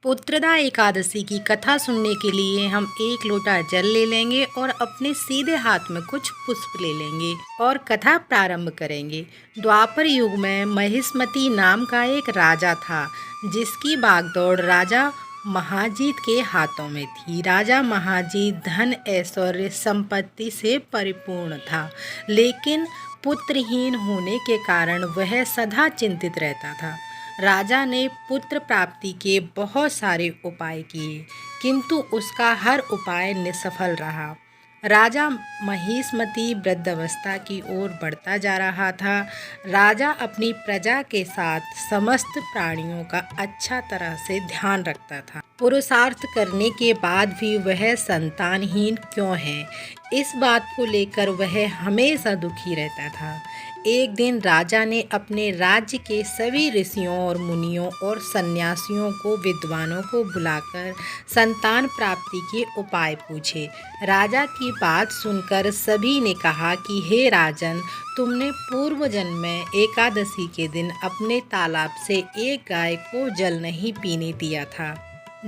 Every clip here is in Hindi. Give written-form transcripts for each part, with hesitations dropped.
पुत्रदा एकादशी की कथा सुनने के लिए हम एक लोटा जल ले लेंगे और अपने सीधे हाथ में कुछ पुष्प ले लेंगे और कथा प्रारंभ करेंगे। द्वापर युग में महिष्मति नाम का एक राजा था जिसकी बागडोर राजा महाजीत के हाथों में थी। राजा महाजीत धन ऐश्वर्य संपत्ति से परिपूर्ण था, लेकिन पुत्रहीन होने के कारण वह सदा चिंतित रहता था। राजा ने पुत्र प्राप्ति के बहुत सारे उपाय किए, किंतु उसका हर उपाय निष्फल रहा। राजा महिष्मति वृद्धावस्था की ओर बढ़ता जा रहा था। राजा अपनी प्रजा के साथ समस्त प्राणियों का अच्छा तरह से ध्यान रखता था। पुरुषार्थ करने के बाद भी वह संतानहीन क्यों है, इस बात को लेकर वह हमेशा दुखी रहता था। एक दिन राजा ने अपने राज्य के सभी ऋषियों और मुनियों और सन्यासियों को विद्वानों को बुलाकर संतान प्राप्ति के उपाय पूछे। राजा की बात सुनकर सभी ने कहा कि हे राजन, तुमने पूर्व जन्म में एकादशी के दिन अपने तालाब से एक गाय को जल नहीं पीने दिया था,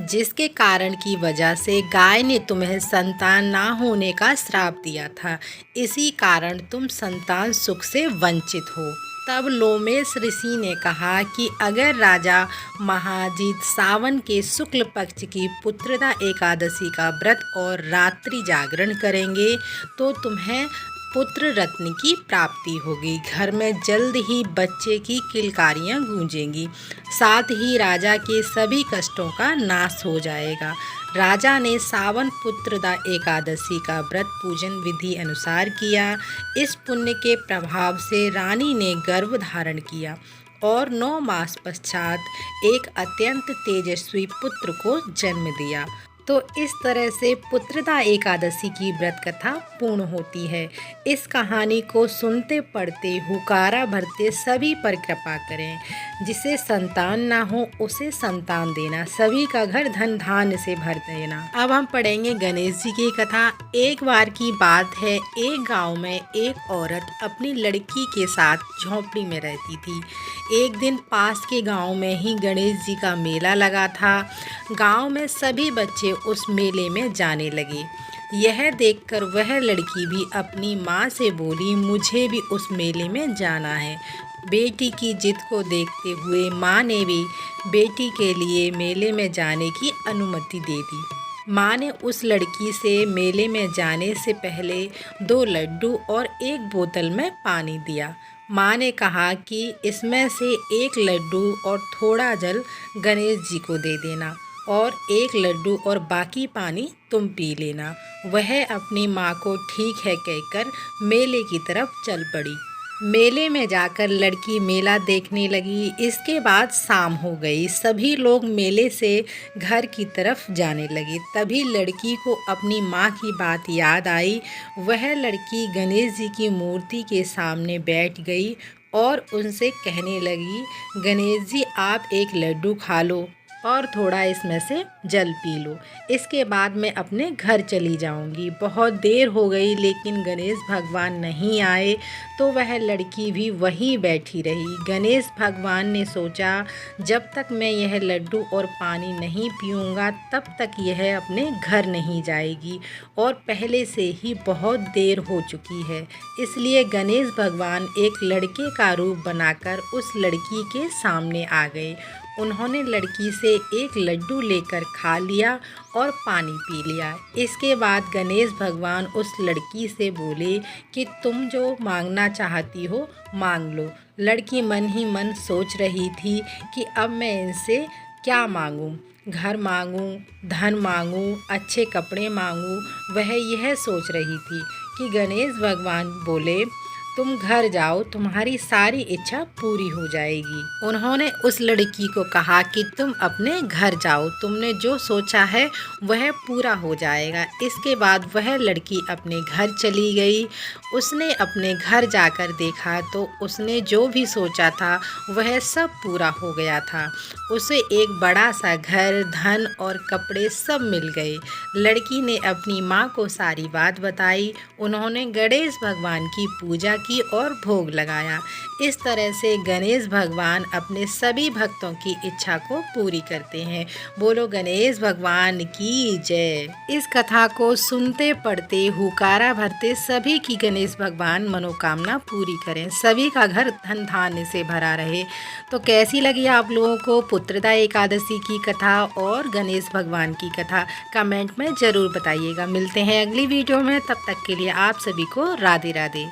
जिसके कारण की वजह से गाय ने तुम्हें संतान ना होने का श्राप दिया था। इसी कारण तुम संतान सुख से वंचित हो। तब लोमेश ऋषि ने कहा कि अगर राजा महाजीत सावन के शुक्ल पक्ष की पुत्रदा एकादशी का व्रत और रात्रि जागरण करेंगे तो तुम्हें पुत्र रत्न की प्राप्ति होगी। घर में जल्द ही बच्चे की किलकारियां गूंजेंगी, साथ ही राजा के सभी कष्टों का नाश हो जाएगा। राजा ने सावन पुत्रदा एकादशी का व्रत पूजन विधि अनुसार किया। इस पुण्य के प्रभाव से रानी ने गर्भ धारण किया और 9 मास पश्चात एक अत्यंत तेजस्वी पुत्र को जन्म दिया। तो इस तरह से पुत्रदा एकादशी की व्रत कथा पूर्ण होती है। इस कहानी को सुनते पढ़ते हुकारा भरते सभी पर कृपा करें। जिसे संतान ना हो उसे संतान देना, सभी का घर धन धान्य से भर देना। अब हम पढ़ेंगे गणेश जी की कथा। एक बार की बात है, एक गांव में एक औरत अपनी लड़की के साथ झोंपड़ी में रहती थी। एक दिन पास के गांव में ही गणेश जी का मेला लगा था। गांव में सभी बच्चे उस मेले में जाने लगे। यह देखकर वह लड़की भी अपनी माँ से बोली, मुझे भी उस मेले में जाना है। बेटी की जिद को देखते हुए माँ ने भी बेटी के लिए मेले में जाने की अनुमति दे दी। माँ ने उस लड़की से मेले में जाने से पहले 2 लड्डू और 1 बोतल में पानी दिया। माँ ने कहा कि इसमें से 1 लड्डू और थोड़ा जल गणेश जी को दे देना और 1 लड्डू और बाकी पानी तुम पी लेना। वह अपनी माँ को ठीक है कहकर मेले की तरफ चल पड़ी। मेले में जाकर लड़की मेला देखने लगी। इसके बाद शाम हो गई। सभी लोग मेले से घर की तरफ जाने लगे। तभी लड़की को अपनी माँ की बात याद आई। वह लड़की गणेश जी की मूर्ति के सामने बैठ गई और उनसे कहने लगी, गणेश जी आप 1 लड्डू खा लो और थोड़ा इसमें से जल पी लो। इसके बाद मैं अपने घर चली जाऊंगी। बहुत देर हो गई लेकिन गणेश भगवान नहीं आए तो वह लड़की भी वहीं बैठी रही। गणेश भगवान ने सोचा, जब तक मैं यह लड्डू और पानी नहीं पीऊँगा तब तक यह अपने घर नहीं जाएगी और पहले से ही बहुत देर हो चुकी है। इसलिए गणेश भगवान एक लड़के का रूप बनाकर उस लड़की के सामने आ गए। उन्होंने लड़की से 1 लड्डू लेकर खा लिया और पानी पी लिया। इसके बाद गणेश भगवान उस लड़की से बोले कि तुम जो मांगना चाहती हो मांग लो। लड़की मन ही मन सोच रही थी कि अब मैं इनसे क्या मांगूं, घर मांगूं, धन मांगूं, अच्छे कपड़े मांगूं। वह यह सोच रही थी कि गणेश भगवान बोले, तुम घर जाओ, तुम्हारी सारी इच्छा पूरी हो जाएगी। उन्होंने उस लड़की को कहा कि तुम अपने घर जाओ, तुमने जो सोचा है वह पूरा हो जाएगा। इसके बाद वह लड़की अपने घर चली गई। उसने अपने घर जाकर देखा तो उसने जो भी सोचा था वह सब पूरा हो गया था। उसे एक बड़ा सा घर, धन और कपड़े सब मिल गए। लड़की ने अपनी माँ को सारी बात बताई। उन्होंने गणेश भगवान की पूजा की और भोग लगाया। इस तरह से गणेश भगवान अपने सभी भक्तों की इच्छा को पूरी करते हैं। बोलो गणेश भगवान की जय। इस कथा को सुनते पढ़ते हुकारा भरते सभी की गणेश भगवान मनोकामना पूरी करें, सभी का घर धन धान्य से भरा रहे। तो कैसी लगी आप लोगों को पुत्रदा एकादशी की कथा और गणेश भगवान की कथा, कमेंट में ज़रूर बताइएगा। मिलते हैं अगली वीडियो में, तब तक के लिए आप सभी को राधे राधे।